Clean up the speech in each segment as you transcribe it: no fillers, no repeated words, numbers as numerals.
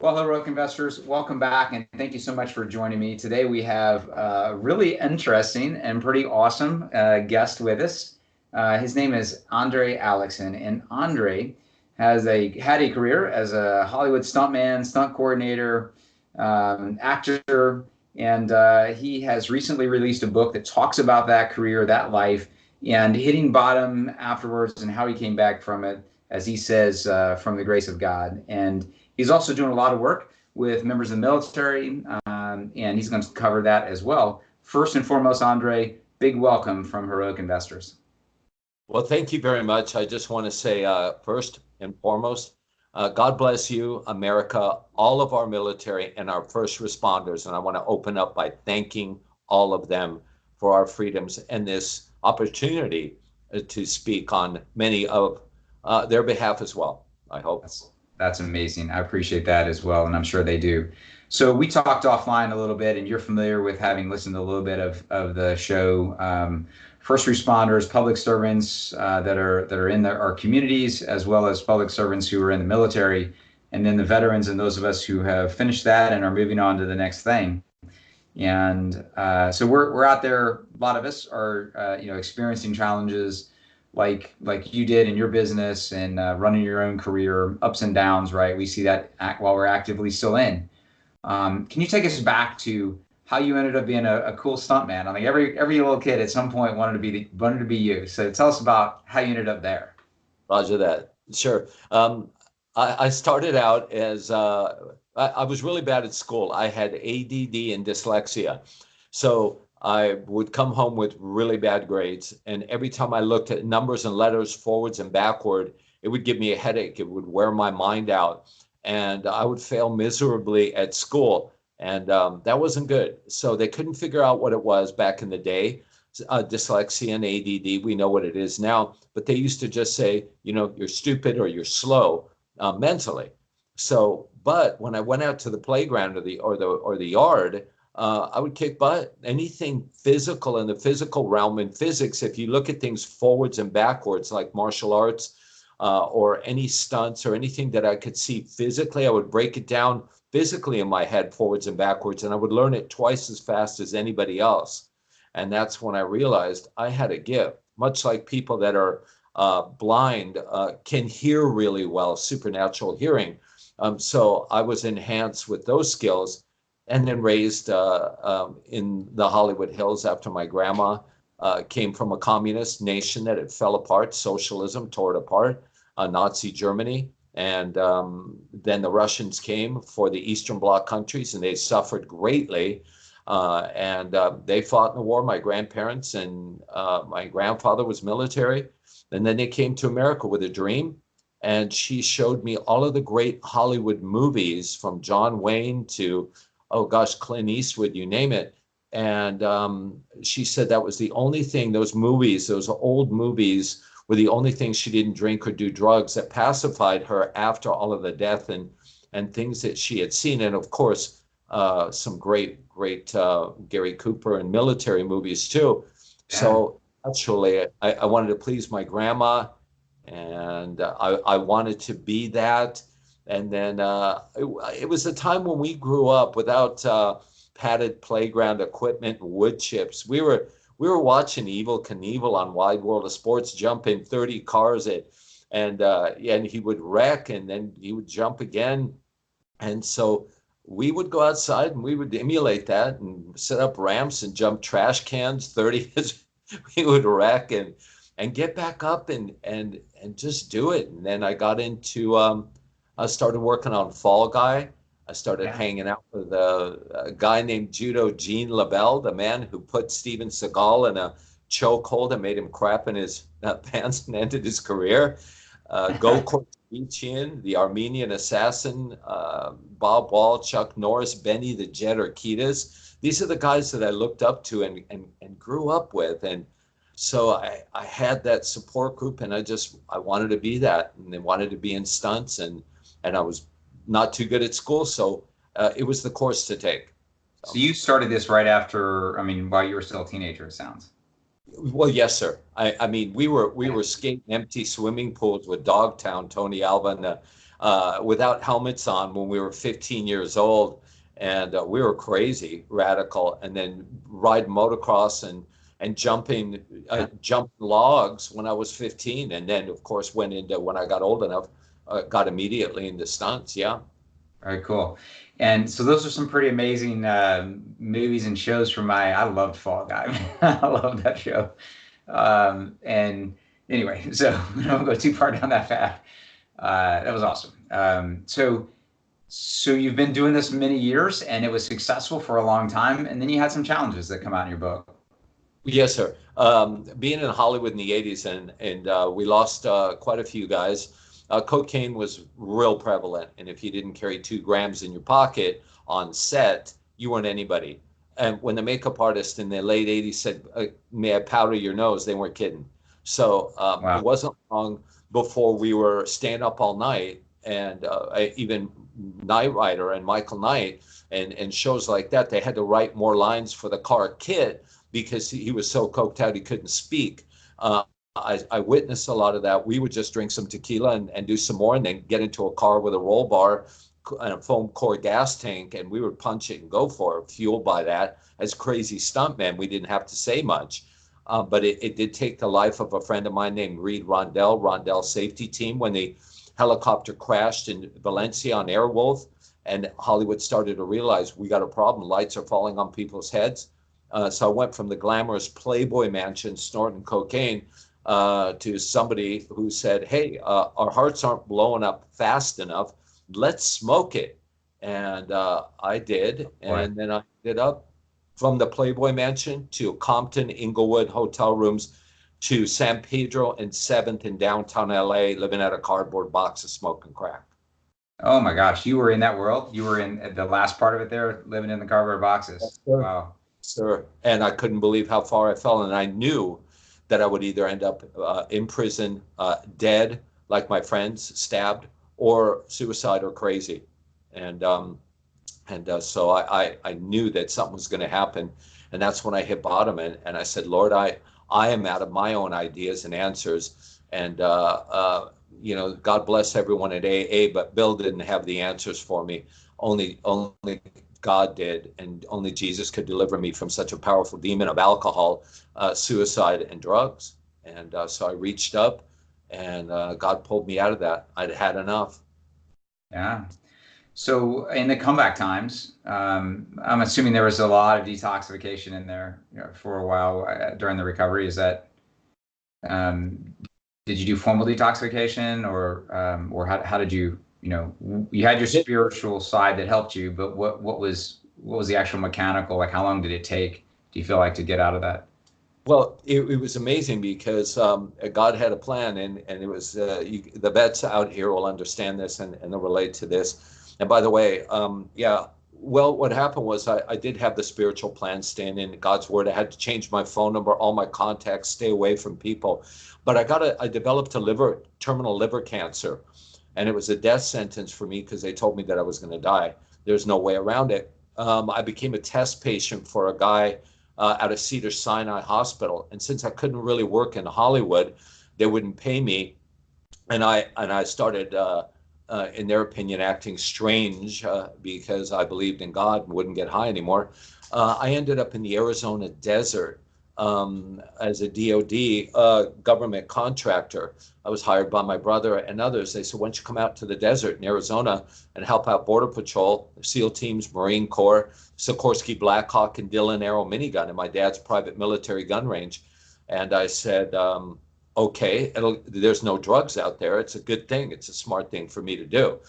Well, hello, Rogue investors. Welcome back, and thank you so much for joining me. Today we have a really interesting and pretty awesome guest with us. His name is Andre Alexsen, and Andre had a career as a Hollywood stuntman, stunt coordinator, actor, and he has recently released a book that talks about that career, that life, and hitting bottom afterwards, and how he came back from it, as he says, from the grace of God. And he's also doing a lot of work with members of the military, and he's going to cover that as well. First and foremost, Andre, big welcome from Heroic Investors. Well, thank you very much. I just want to say, first and foremost, God bless you, America, all of our military and our first responders. And I want to open up by thanking all of them for our freedoms and this opportunity to speak on many of their behalf as well, I hope. That's amazing. I appreciate that as well, and I'm sure they do. So we talked offline a little bit, and you're familiar with having listened to a little bit of the show. First responders, public servants that are in our communities, as well as public servants who are in the military, and then the veterans and those of us who have finished that and are moving on to the next thing. And so we're out there. A lot of us are experiencing challenges like you did in your business and running your own career, ups and downs, right? We see that while we're actively still in. Can you take us back to how you ended up being a cool stuntman? I mean, every little kid at some point wanted to be you. So tell us about how you ended up there. Roger that. Sure. I started out as I was really bad at school. I had ADD and dyslexia. So I would come home with really bad grades. And every time I looked at numbers and letters forwards and backward, it would give me a headache. It would wear my mind out. And I would fail miserably at school. And that wasn't good. So they couldn't figure out what it was back in the day. Dyslexia and ADD, we know what it is now. But they used to just say, you're stupid or you're slow mentally. So, but when I went out to the playground or the yard, I would kick butt. Anything physical in the physical realm in physics, if you look at things forwards and backwards, like martial arts or any stunts or anything that I could see physically, I would break it down physically in my head forwards and backwards, and I would learn it twice as fast as anybody else. And that's when I realized I had a gift, much like people that are blind can hear really well, supernatural hearing. So I was enhanced with those skills. And then raised in the Hollywood Hills after my grandma came from a communist nation that had fell apart. Socialism tore it apart, Nazi Germany. And then the Russians came for the Eastern Bloc countries, and they suffered greatly. And they fought in the war, my grandparents, and my grandfather was military. And then they came to America with a dream. And she showed me all of the great Hollywood movies from John Wayne to Clint Eastwood, you name it. And she said that was the only thing, those movies, those old movies were the only thing she didn't drink or do drugs, that pacified her after all of the death and things that she had seen. And of course, some great Gary Cooper and military movies too. Yeah. So actually, I wanted to please my grandma, and I wanted to be that. And then it was a time when we grew up without padded playground equipment and wood chips. We were watching Evel Knievel on Wide World of Sports jump in 30 cars and he would wreck, and then he would jump again. And so we would go outside and we would emulate that and set up ramps and jump trash cans 30. We would wreck and get back up and just do it. And then I got into I started working on Fall Guy. I started hanging out with a guy named Judo Gene LaBelle, the man who put Steven Seagal in a chokehold and made him crap in his pants and ended his career. Gokor Tchian, the Armenian assassin, Bob Wall, Chuck Norris, Benny the Jet Urquidez. These are the guys that I looked up to and grew up with. And so I had that support group, and I wanted to be that, and they wanted to be in stunts, and I was not too good at school, so it was the course to take. So you started this right after, while you were still a teenager, it sounds. Well, yes, sir. I mean, we were skating empty swimming pools with Dogtown, Tony Alva, and without helmets on when we were 15 years old. And we were crazy, radical, and then ride motocross and jumping logs when I was 15. And then, of course, went into, when I got old enough, got immediately into stunts. Yeah. Very cool. And so those are some pretty amazing movies and shows from I loved Fall Guy. I love that show. And anyway, so we don't go too far down that path. That was awesome. So you've been doing this many years and it was successful for a long time. And then you had some challenges that come out in your book. Yes, sir. Being in Hollywood in the 80s and we lost quite a few guys. Cocaine was real prevalent. And if you didn't carry 2 grams in your pocket on set, you weren't anybody. And when the makeup artist in the late 80s said, may I powder your nose? They weren't kidding. So Wow. It wasn't long before we were staying up all night, and even Knight Rider and Michael Knight and shows like that, they had to write more lines for the car Kit because he was so coked out he couldn't speak. I witnessed a lot of that. We would just drink some tequila and do some more and then get into a car with a roll bar and a foam core gas tank, and we would punch it and go for it, fueled by that. As crazy stuntmen, we didn't have to say much. But it did take the life of a friend of mine named Reed Rondell Safety Team, when the helicopter crashed in Valencia on Airwolf, and Hollywood started to realize we got a problem. Lights are falling on people's heads. So I went from the glamorous Playboy mansion snorting cocaine to somebody who said, hey, our hearts aren't blowing up fast enough. Let's smoke it. And I did. And then I ended up from the Playboy mansion to Compton, Inglewood hotel rooms, to San Pedro and 7th in downtown LA, living out a cardboard box of smoking crack. Oh my gosh, you were in that world? You were in the last part of it there, living in the cardboard boxes. Yes, sir. Wow. Sir. And I couldn't believe how far I fell. And I knew that I would either end up in prison, dead, like my friends, stabbed, or suicide or crazy. And so I knew that something was going to happen. And that's when I hit bottom. And I said, Lord, I am out of my own ideas and answers. And, God bless everyone at AA, but Bill didn't have the answers for me. Only God did. And only Jesus could deliver me from such a powerful demon of alcohol, suicide, and drugs. And so I reached up, and God pulled me out of that. I'd had enough. Yeah. So in the comeback times, I'm assuming there was a lot of detoxification in there, for a while during the recovery. Is that, did you do formal detoxification, or how did you, you had your spiritual side that helped you, but what was the actual mechanical, like how long did it take, do you feel like, to get out of that? Well, it was amazing because God had a plan, and it was the vets out here will understand this and they'll relate to this. And by the way, well, what happened was I did have the spiritual plan, staying in God's word. I had to change my phone number, all my contacts, stay away from people. But I developed terminal liver cancer, and it was a death sentence for me because they told me that I was going to die. There's no way around it. I became a test patient for a guy out of Cedars-Sinai Hospital. And since I couldn't really work in Hollywood, they wouldn't pay me. And I started, in their opinion, acting strange because I believed in God and wouldn't get high anymore. I ended up in the Arizona desert as a DOD government contractor. I was hired by my brother and others. They said, why don't you come out to the desert in Arizona and help out Border Patrol, SEAL teams, Marine Corps, Sikorsky Blackhawk, and Dillon Arrow minigun in my dad's private military gun range. And I said, okay, there's no drugs out there. It's a good thing. It's a smart thing for me to do.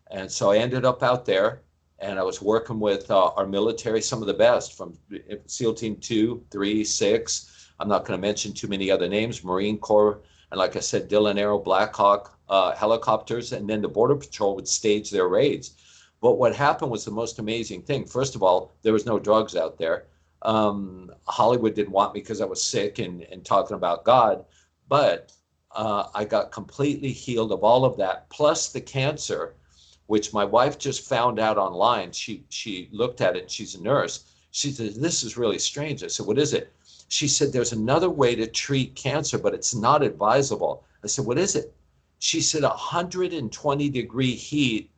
And so I ended up out there, and I was working with our military, some of the best, from SEAL Team 2, 3, 6. I'm not going to mention too many other names, Marine Corps, and like I said, Dillon Arrow, Blackhawk, helicopters, and then the Border Patrol would stage their raids. But what happened was the most amazing thing. First of all, there was no drugs out there. Hollywood didn't want me because I was sick and talking about God. But I got completely healed of all of that, plus the cancer, which my wife just found out online. She looked at it, and she's a nurse. She said, this is really strange. I said, what is it? She said, there's another way to treat cancer, but it's not advisable. I said, what is it? She said 120-degree heat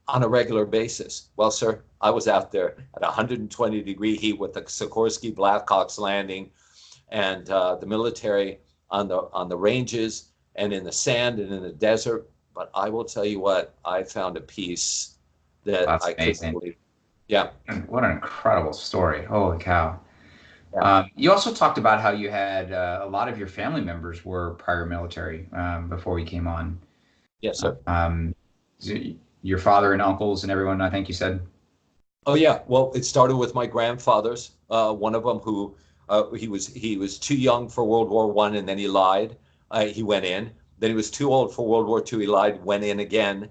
on a regular basis. Well, sir, I was out there at 120-degree heat with the Sikorsky Blackhawks landing, and the military on the ranges and in the sand and in the desert. But I will tell you what, I found a peace that That's I couldn't amazing. believe. Yeah. What an incredible story. Holy cow. Yeah. You also talked about how you had a lot of your family members were prior military before we came on. Yes, sir. Your father and uncles and everyone, I think you said. Oh yeah. Well, it started with my grandfathers. One of them who he was too young for World War I, and then he lied. He went in. Then he was too old for World War II. He lied, went in again.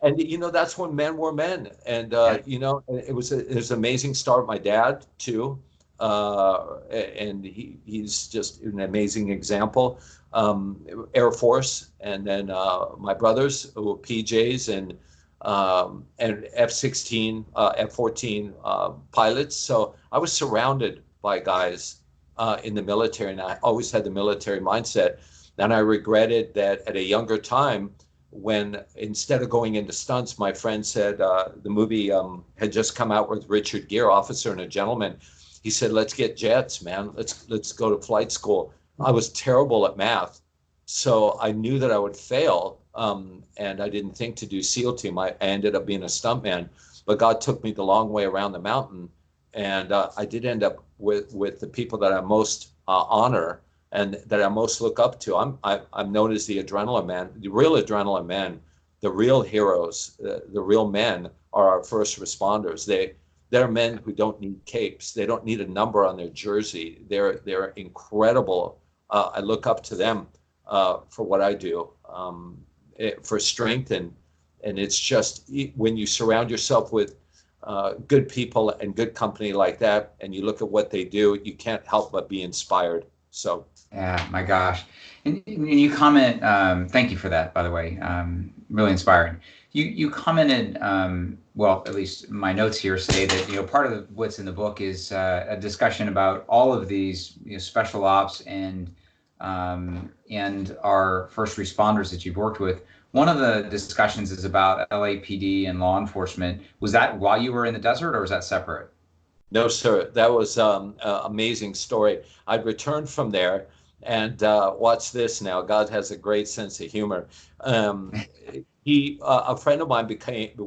And that's when men were men. And Yeah. it was an amazing start. My dad too, and he's just an amazing example. Air Force, and then my brothers who were PJs and F-16, F-14 pilots. So I was surrounded by guys in the military, and I always had the military mindset. And I regretted that at a younger time, when instead of going into stunts, my friend said the movie had just come out with Richard Gere, Officer and a Gentleman. He said, "Let's get jets, man. Let's go to flight school." I was terrible at math, so I knew that I would fail, and I didn't think to do SEAL team. I ended up being a stuntman, but God took me the long way around the mountain, and I did end up with the people that I most honor and that I most look up to. I'm known as the Adrenaline Man, the real Adrenaline Man, the real heroes, the real men are our first responders. They're men who don't need capes. They don't need a number on their jersey. They're incredible. I look up to them for what I do, for strength, and it's just when you surround yourself with good people and good company like that, and you look at what they do, you can't help but be inspired. So. Yeah, my gosh. And you comment, thank you for that, by the way. Really inspiring. You commented, well, at least my notes here say that, part of what's in the book is a discussion about all of these special ops and our first responders that you've worked with. One of the discussions is about LAPD and law enforcement. Was that while you were in the desert, or was that separate? No, sir. That was an amazing story. I'd returned from there, and watch this now. God has a great sense of humor. A friend of mine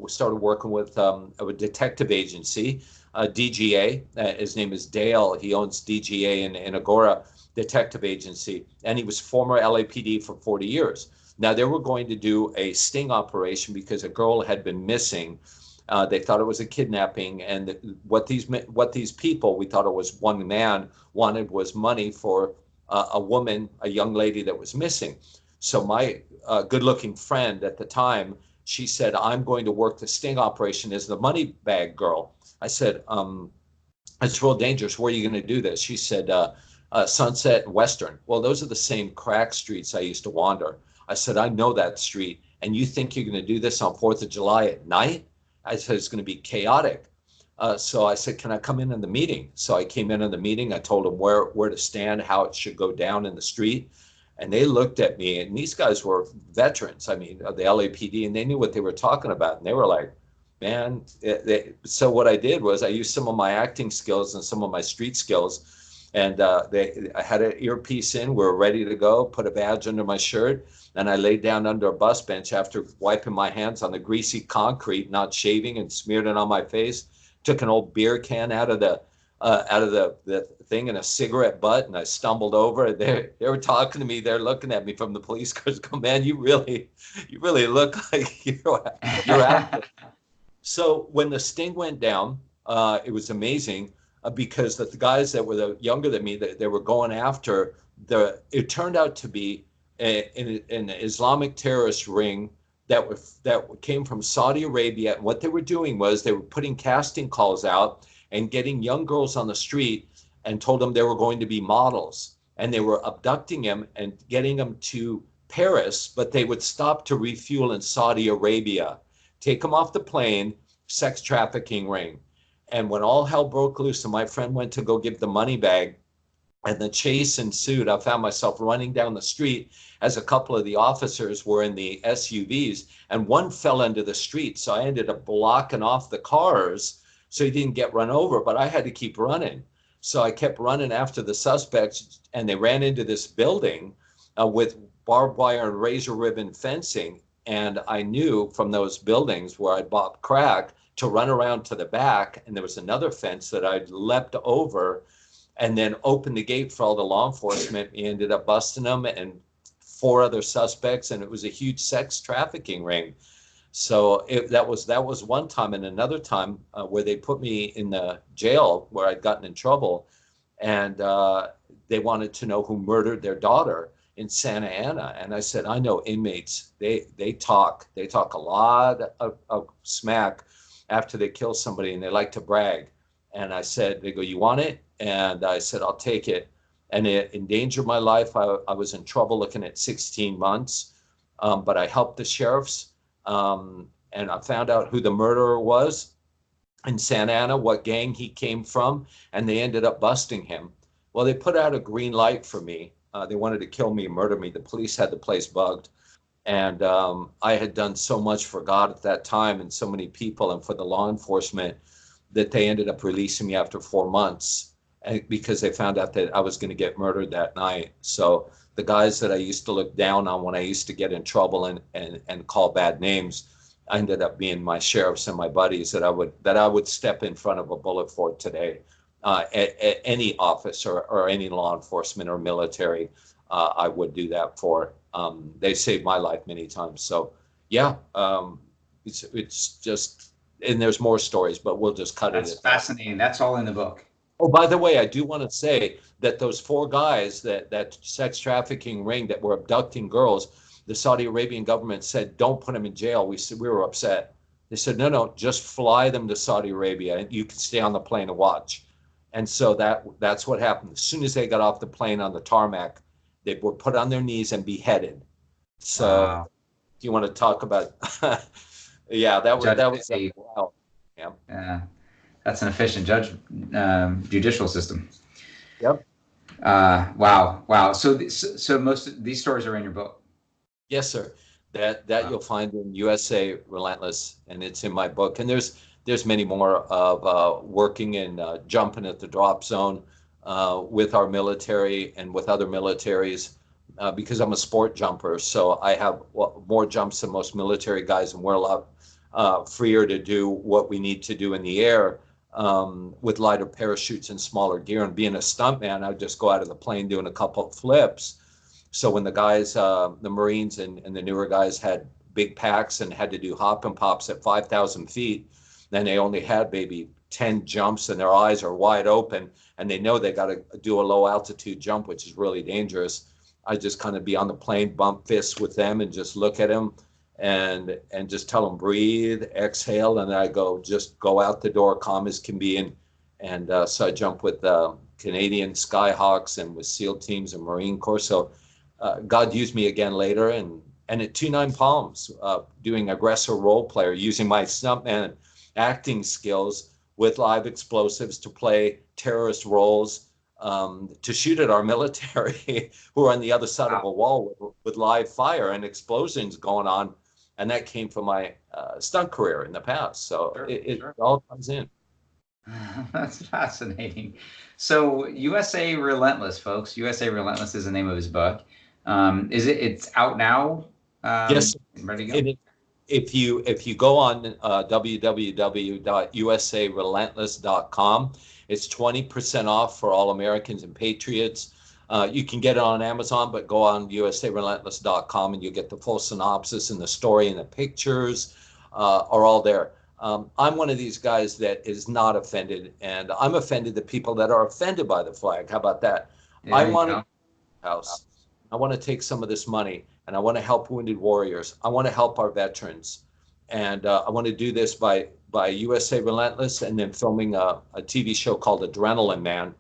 started working with a detective agency, DGA. His name is Dale. He owns DGA in Agora Detective Agency, and he was former LAPD for 40 years. Now they were going to do a sting operation because a girl had been missing. They thought it was a kidnapping, and what these people, we thought it was one man, wanted was money for a woman, a young lady that was missing. So my good-looking friend at the time, she said, "I'm going to work the sting operation as the money bag girl." I said, "It's real dangerous. Where are you going to do this?" She said, "Sunset and Western." Well, those are the same crack streets I used to wander. I said, "I know that street, and you think you're going to do this on 4th of July at night?" I said, "It's going to be chaotic." So I said, "Can I come in on the meeting?" So I came in on the meeting. I told them where to stand, how it should go down in the street. And they looked at me, and these guys were veterans. I mean, the LAPD, and they knew what they were talking about. And they were like, man. So what I did was I used some of my acting skills and some of my street skills. And I had an earpiece in. We were ready to go, put a badge under my shirt. And I laid down under a bus bench after wiping my hands on the greasy concrete, not shaving, and smeared it on my face. Took an old beer can out of the thing and a cigarette butt, and I stumbled over. They were talking to me. They're looking at me from the police cars. Go, "Man, you really look like you're out." So when the sting went down, it was amazing because the guys that were younger than me, they were going after it turned out to be an Islamic terrorist ring that came from Saudi Arabia. And what they were doing was they were putting casting calls out and getting young girls on the street and told them they were going to be models. And they were abducting them and getting them to Paris, but they would stop to refuel in Saudi Arabia, take them off the plane, sex trafficking ring. And when all hell broke loose and my friend went to go give the money bag, and the chase ensued. I found myself running down the street as a couple of the officers were in the SUVs, and one fell into the street. So I ended up blocking off the cars so he didn't get run over, but I had to keep running. So I kept running after the suspects, and they ran into this building with barbed wire and razor ribbon fencing. And I knew from those buildings where I'd bought crack to run around to the back, and there was another fence that I'd leapt over and then opened the gate for all the law enforcement. We ended up busting them and 4 other suspects, and it was a huge sex trafficking ring. So that was one time. And another time where they put me in the jail where I'd gotten in trouble, and they wanted to know who murdered their daughter in Santa Ana. And I said, I know inmates, they talk a lot of smack after they kill somebody, and they like to brag. And I said, they go, you want it? And I said, I'll take it. And it endangered my life. I was in trouble looking at 16 months, but I helped the sheriffs, and I found out who the murderer was in Santa Ana, what gang he came from, and they ended up busting him. Well, they put out a green light for me. They wanted to kill me and murder me. The police had the place bugged. And I had done so much for God at that time and so many people and for the law enforcement that they ended up releasing me after 4 months because they found out that I was going to get murdered that night. So the guys that I used to look down on when I used to get in trouble and call bad names, I ended up being my sheriffs and my buddies that I would step in front of a bullet for today. At any officer or any law enforcement or military, I would do that for. They saved my life many times. So yeah, it's just, and there's more stories, but we'll just cut it. That's fascinating. That's all in the book. Oh, by the way, I do want to say that those 4 guys, that sex trafficking ring that were abducting girls, the Saudi Arabian government said, don't put them in jail. We were upset. They said, no, just fly them to Saudi Arabia and you can stay on the plane and watch. And so that's what happened. As soon as they got off the plane on the tarmac, they were put on their knees and beheaded. So wow. If you want to talk about, yeah, that was wow. Yeah. That's an efficient judicial system. Yep. Wow. So most of these stories are in your book. Yes, sir. That wow. You'll find in USA Relentless, and it's in my book. And there's many more of working and jumping at the drop zone with our military and with other militaries, because I'm a sport jumper. So I have more jumps than most military guys, and we're a lot freer to do what we need to do in the air with lighter parachutes and smaller gear. And being a stuntman, I would just go out of the plane doing a couple of flips. So when the guys, the Marines and the newer guys had big packs and had to do hop and pops at 5,000 feet, then they only had maybe 10 jumps and their eyes are wide open and they know they got to do a low altitude jump, which is really dangerous. I just kind of be on the plane, bump fists with them and just look at them and just tell them breathe, exhale, and then I just go out the door, calm as can be. And so I jump with Canadian Skyhawks and with SEAL teams and Marine Corps. So God used me again later, and at 29 Palms, doing aggressor role player, using my stuntman acting skills with live explosives to play terrorist roles, to shoot at our military who are on the other side of a wall with live fire and explosions going on. And that came from my stunt career in the past. So it all comes in. That's fascinating. So USA Relentless, folks. USA Relentless is the name of his book. It's out now? Yes. Ready to go? If you go on www.usarelentless.com, it's 20% off for all Americans and patriots. You can get it on Amazon, but go on usarelentless.com and you get the full synopsis, and the story and the pictures are all there. I'm one of these guys that is not offended, and I'm offended the people that are offended by the flag. How about that? I want to take some of this money, and I want to help wounded warriors. I want to help our veterans, and I want to do this by USA Relentless, and then filming a TV show called ADRENALINE Man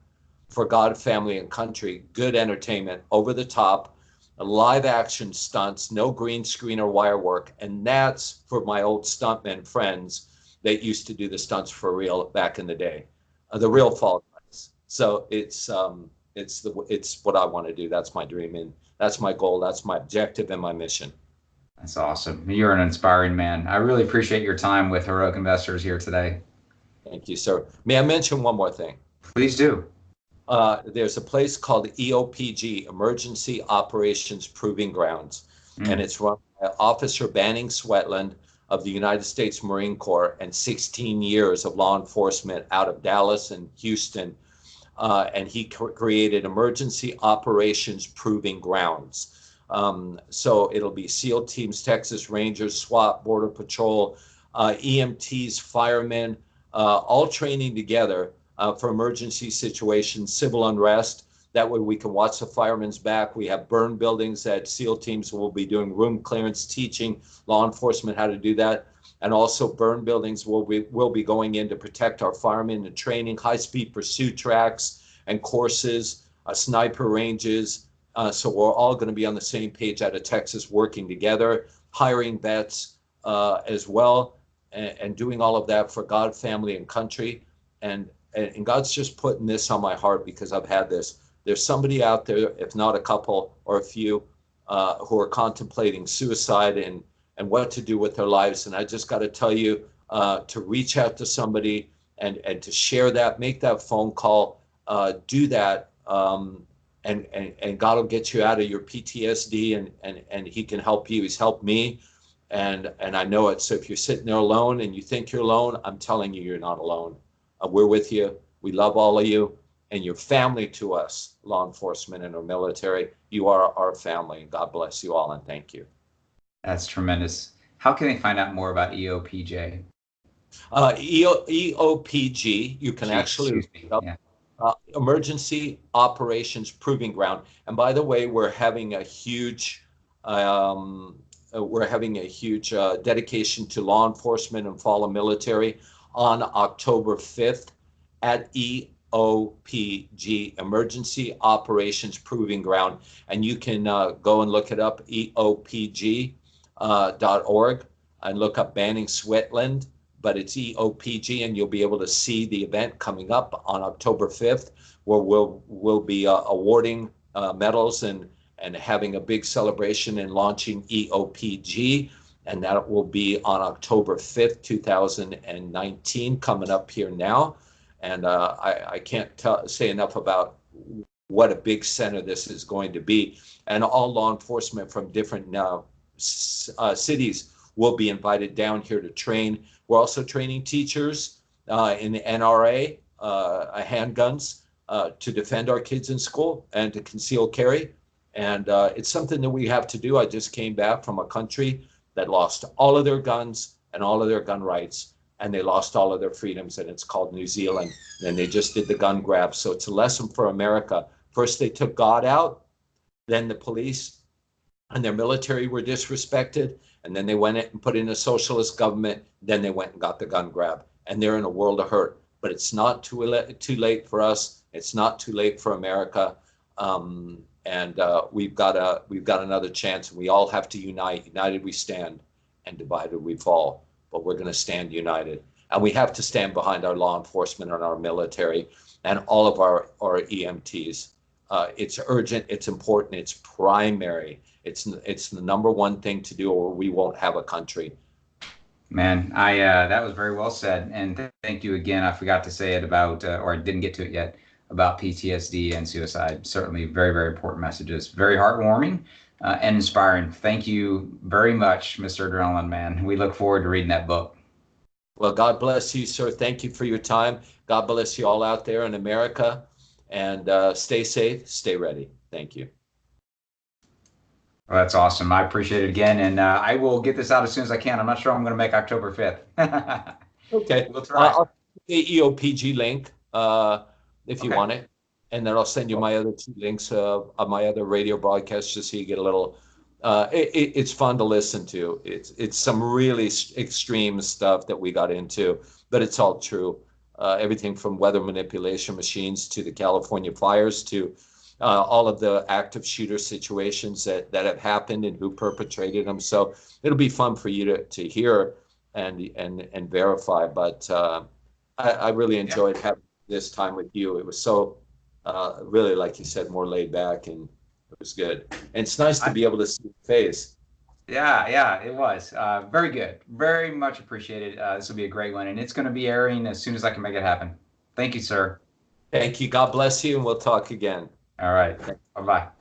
for God, family, and country. Good entertainment, over the top, live action stunts, no green screen or wire work. And that's for my old stuntmen friends that used to do the stunts for real back in the day, the real fall guys. So it's it's what I want to do. That's my dream, and that's my goal. That's my objective and my mission. That's awesome. You're an inspiring man. I really appreciate your time with Heroic Investors here today. Thank you, sir. May I mention one more thing? Please do. There's a place called EOPG, Emergency Operations Proving Grounds, and it's run by Officer Banning Swetland of the United States Marine Corps and 16 years of law enforcement out of Dallas and Houston. And he created Emergency Operations Proving Grounds. So it'll be SEAL teams, Texas Rangers, SWAT, Border Patrol, EMTs, firemen, all training together for emergency situations, civil unrest. That way we can watch the firemen's back. We have burn buildings that SEAL teams will be doing room clearance, teaching law enforcement how to do that. And also burn buildings will be going in to protect our firemen and training, high-speed pursuit tracks and courses, sniper ranges. So we're all going to be on the same page out of Texas working together, hiring vets as well, and doing all of that for God, family, and country. And God's just putting this on my heart because I've had this. There's somebody out there, if not a couple or a few, who are contemplating suicide and what to do with their lives. And I just got to tell you to reach out to somebody and to share that, make that phone call, do that, and God will get you out of your PTSD, and He can help you. He's helped me, and I know it. So if you're sitting there alone and you think you're alone, I'm telling you, you're not alone. We're with you. We love all of you. And your family to us, law enforcement and our military. You are our family. And God bless you all, and thank you. That's tremendous. How can they find out more about EOPJ? EOPG, you can actually Emergency Operations Proving Ground. And by the way, we're having a huge dedication to law enforcement and fallen military on October 5th at EOPG, Emergency Operations Proving Ground. And you can go and look it up, EOPG.org, and look up Banning Swetland, but it's EOPG, and you'll be able to see the event coming up on October 5th, where we'll be awarding medals and having a big celebration and launching EOPG. And that will be on October 5th, 2019, coming up here now. And I can't say enough about what a big center this is going to be. And all law enforcement from different cities will be invited down here to train. We're also training teachers in the NRA, handguns, to defend our kids in school and to conceal carry. And it's something that we have to do. I just came back from a country that lost all of their guns and all of their gun rights, and they lost all of their freedoms, and it's called New Zealand. And they just did the gun grab. So it's a lesson for America. First, they took God out, then the police and their military were disrespected, and then they went and put in a socialist government, then they went and got the gun grab, and they're in a world of hurt. But it's not too late for us. It's not too late for America. We've got another chance. We all have to unite. United we stand, and divided we fall. But we're going to stand united, and we have to stand behind our law enforcement and our military and all of our EMTs. It's urgent. It's important. It's primary. It's the number one thing to do, or we won't have a country. Man, that was very well said, and thank you again. I forgot to say it about, or I didn't get to it yet, about PTSD and suicide. Certainly very, very important messages. Very heartwarming and inspiring. Thank you very much, Mr. Adrenaline Man. We look forward to reading that book. Well, God bless you, sir. Thank you for your time. God bless you all out there in America. And stay safe, stay ready. Thank you. Well, that's awesome. I appreciate it again. And I will get this out as soon as I can. I'm not sure I'm going to make October 5th. Okay. We'll try. I'll put the EOPG link if you want it. And then I'll send you my other two links of my other radio broadcasts just so you get a little, it's fun to listen to. It's some really extreme stuff that we got into, but it's all true. Everything from weather manipulation machines to the California fires to all of the active shooter situations that have happened and who perpetrated them. So it'll be fun for you to hear and verify. But I really enjoyed having this time with you. It was so really, like you said, more laid back, and it was good. And it's nice to be able to see your face. Yeah, yeah, it was very good. Very much appreciated. This will be a great one, and it's going to be airing as soon as I can make it happen. Thank you, sir. Thank you. God bless you, and we'll talk again. All right. Bye-bye.